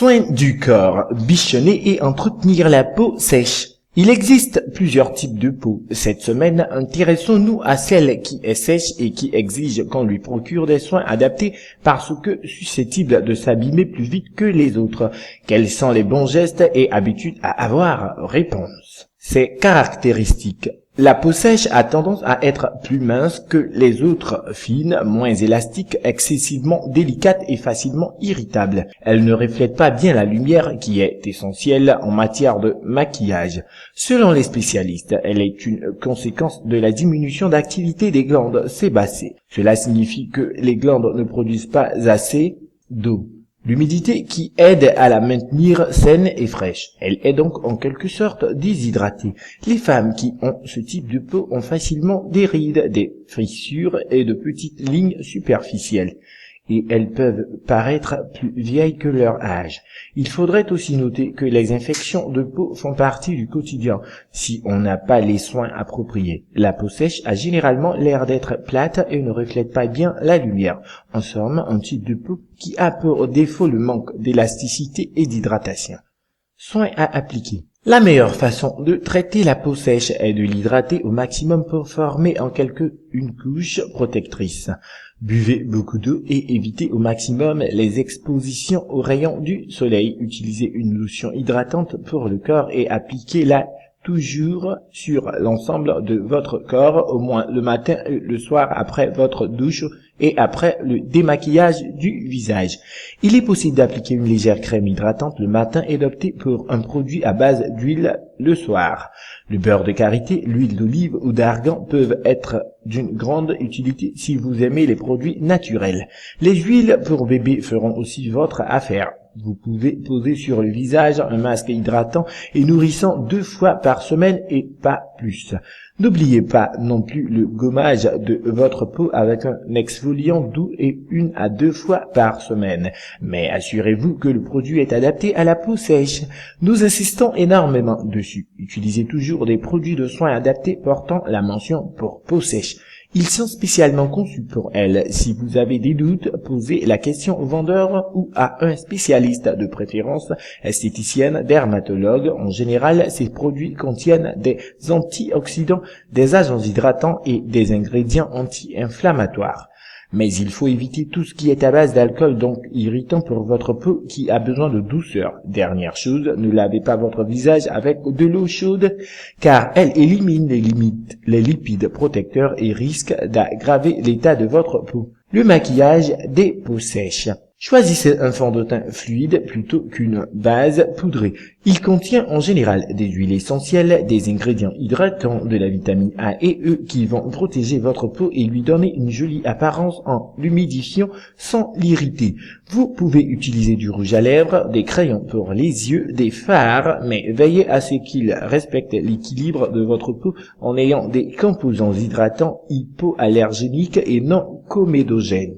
Soins du corps, bichonner et entretenir la peau sèche. Il existe plusieurs types de peau. Cette semaine, intéressons-nous à celle qui est sèche et qui exige qu'on lui procure des soins adaptés parce que susceptible de s'abîmer plus vite que les autres. Quels sont les bons gestes et habitudes à avoir? Réponse. Ses caractéristiques. La peau sèche a tendance à être plus mince que les autres, fine, moins élastique, excessivement délicate et facilement irritable. Elle ne reflète pas bien la lumière qui est essentielle en matière de maquillage. Selon les spécialistes, elle est une conséquence de la diminution d'activité des glandes sébacées. Cela signifie que les glandes ne produisent pas assez d'eau. L'humidité qui aide à la maintenir saine et fraîche. Elle est donc en quelque sorte déshydratée. Les femmes qui ont ce type de peau ont facilement des rides, des fissures et de petites lignes superficielles. Et elles peuvent paraître plus vieilles que leur âge. Il faudrait aussi noter que les infections de peau font partie du quotidien si on n'a pas les soins appropriés. La peau sèche a généralement l'air d'être plate et ne reflète pas bien la lumière. En somme, un type de peau qui a pour défaut le manque d'élasticité et d'hydratation. Soins à appliquer. La meilleure façon de traiter la peau sèche est de l'hydrater au maximum pour former en une couche protectrice. Buvez beaucoup d'eau et évitez au maximum les expositions aux rayons du soleil. Utilisez une lotion hydratante pour le corps et appliquez-la toujours sur l'ensemble de votre corps, au moins le matin et le soir après votre douche et après le démaquillage du visage. Il est possible d'appliquer une légère crème hydratante le matin et d'opter pour un produit à base d'huile le soir. Le beurre de karité, l'huile d'olive ou d'argan peuvent être d'une grande utilité si vous aimez les produits naturels. Les huiles pour bébé feront aussi votre affaire. Vous pouvez poser sur le visage un masque hydratant et nourrissant 2 fois par semaine et pas plus. N'oubliez pas non plus le gommage de votre peau avec un exfoliant doux et 1 à 2 fois par semaine. Mais assurez-vous que le produit est adapté à la peau sèche. Nous insistons énormément dessus. Utilisez toujours des produits de soins adaptés portant la mention pour peau sèche. Ils sont spécialement conçus pour elle. Si vous avez des doutes, posez la question au vendeur ou à un spécialiste, de préférence esthéticienne, dermatologue. En général, ces produits contiennent des antioxydants, des agents hydratants et des ingrédients anti-inflammatoires. Mais il faut éviter tout ce qui est à base d'alcool, donc irritant pour votre peau qui a besoin de douceur. Dernière chose, ne lavez pas votre visage avec de l'eau chaude, car elle élimine les lipides protecteurs et risque d'aggraver l'état de votre peau. Le maquillage des peaux sèches. Choisissez un fond de teint fluide plutôt qu'une base poudrée. Il contient en général des huiles essentielles, des ingrédients hydratants, de la vitamine A et E qui vont protéger votre peau et lui donner une jolie apparence en l'humidifiant sans l'irriter. Vous pouvez utiliser du rouge à lèvres, des crayons pour les yeux, des fards, mais veillez à ce qu'ils respectent l'équilibre de votre peau en ayant des composants hydratants hypoallergéniques et non comédogènes.